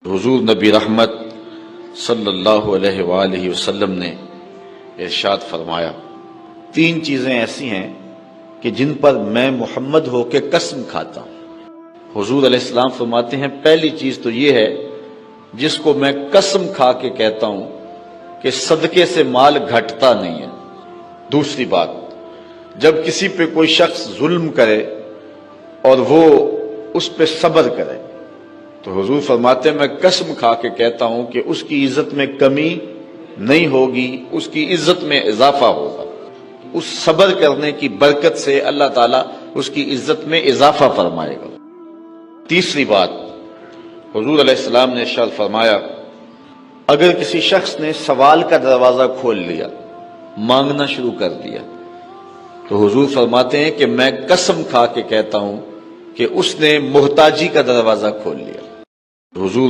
حضور نبی رحمت صلی اللہ علیہ وآلہ وسلم نے ارشاد فرمایا، تین چیزیں ایسی ہیں کہ جن پر میں محمد ہو کے قسم کھاتا ہوں۔ حضور علیہ السلام فرماتے ہیں پہلی چیز تو یہ ہے جس کو میں قسم کھا کے کہتا ہوں کہ صدقے سے مال گھٹتا نہیں ہے۔ دوسری بات، جب کسی پہ کوئی شخص ظلم کرے اور وہ اس پہ صبر کرے تو حضور فرماتے ہیں میں قسم کھا کے کہتا ہوں کہ اس کی عزت میں کمی نہیں ہوگی، اس کی عزت میں اضافہ ہوگا۔ اس صبر کرنے کی برکت سے اللہ تعالیٰ اس کی عزت میں اضافہ فرمائے گا۔ تیسری بات، حضور علیہ السلام نے ارشاد فرمایا اگر کسی شخص نے سوال کا دروازہ کھول لیا، مانگنا شروع کر دیا، تو حضور فرماتے ہیں کہ میں قسم کھا کے کہتا ہوں کہ اس نے محتاجی کا دروازہ کھول لیا۔ حضور